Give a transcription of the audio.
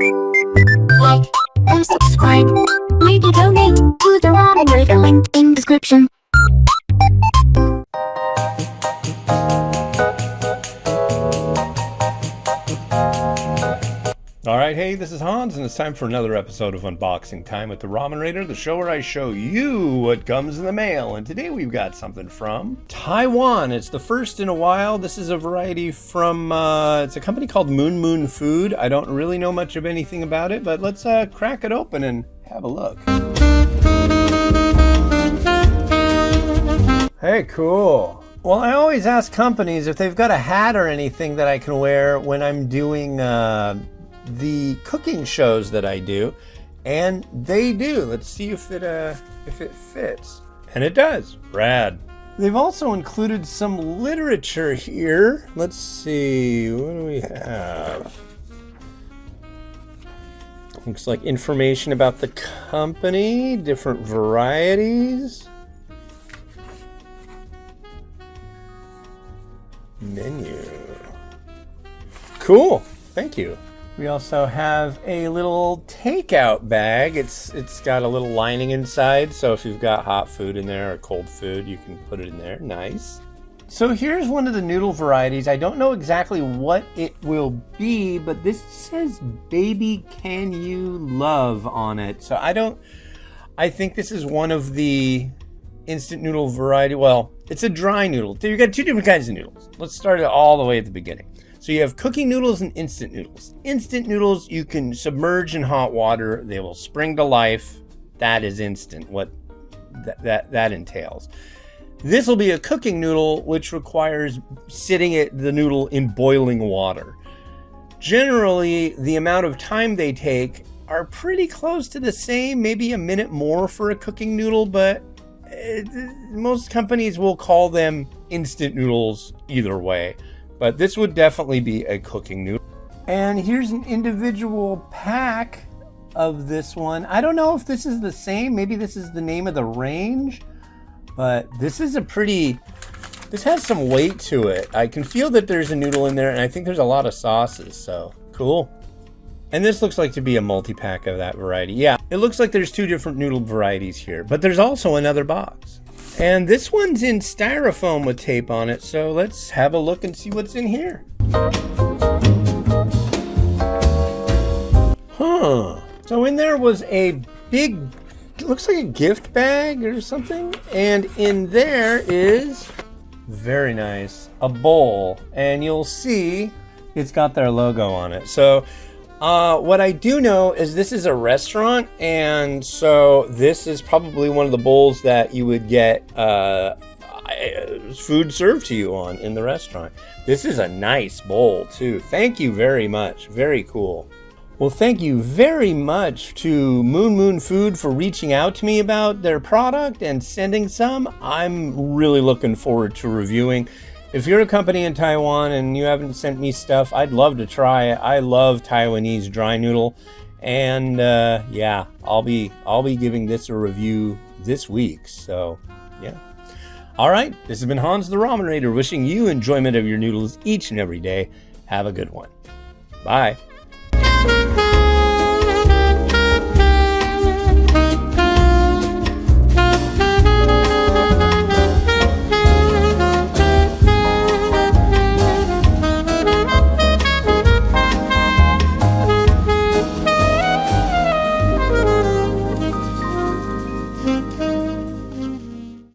Like and subscribe. Maybe donate to the Ramen Raider, link in description. Alright, hey, this is Hans, and it's time for another episode of Unboxing Time with the Ramen Raider, the show where I show you what comes in the mail. And today we've got something from Taiwan. It's the first in a while. This is a variety from, it's a company called Moon Food. I don't really know much of anything about it, but let's crack it open and have a look. Hey, cool. Well, I always ask companies if they've got a hat or anything that I can wear when I'm doing the cooking shows that I do, and they do. Let's see if it fits, and it does. Rad. They've also included some literature here. Let's see, what do we have? Looks like information about the company, different varieties, menu. Cool, thank you. We also have a little takeout bag. It's got a little lining inside, so if you've got hot food in there or cold food, you can put it in there. Nice. So here's one of the noodle varieties. I don't know exactly what it will be, but this says Baby Can You Love on it. So I think this is one of the instant noodle variety. Well, it's a dry noodle. You got two different kinds of noodles. Let's start it all the way at the beginning. So you have cooking noodles and instant noodles. Instant noodles you can submerge in hot water. They will spring to life. That is instant, what that entails. This will be a cooking noodle, which requires sitting the noodle in boiling water. Generally, the amount of time they take are pretty close to the same, maybe a minute more for a cooking noodle, but most companies will call them instant noodles either way. But this would definitely be a cooking noodle. And here's an individual pack of this one. I don't know if this is the same. Maybe this is the name of the range. But this is this has some weight to it. I can feel that there's a noodle in there, and I think there's a lot of sauces, so cool. And this looks like to be a multi-pack of that variety. Yeah, it looks like there's two different noodle varieties here, but there's also another box. And this one's in styrofoam with tape on it, so let's have a look and see what's in here. Huh. So in there was a big, it looks like a gift bag or something. And in there is, very nice, a bowl. And you'll see it's got their logo on it. So what I do know is this is a restaurant, and so this is probably one of the bowls that you would get food served to you on in the restaurant. This is a nice bowl too. Thank you very much. Very cool. Well, thank you very much to Moon Food for reaching out to me about their product and sending some. I'm really looking forward to reviewing. If you're a company in Taiwan and you haven't sent me stuff, I'd love to try it. I love Taiwanese dry noodle, and yeah, I'll be giving this a review this week. So yeah. All right, this has been Hans the Ramen Raider, wishing you enjoyment of your noodles each and every day. Have a good one. Bye.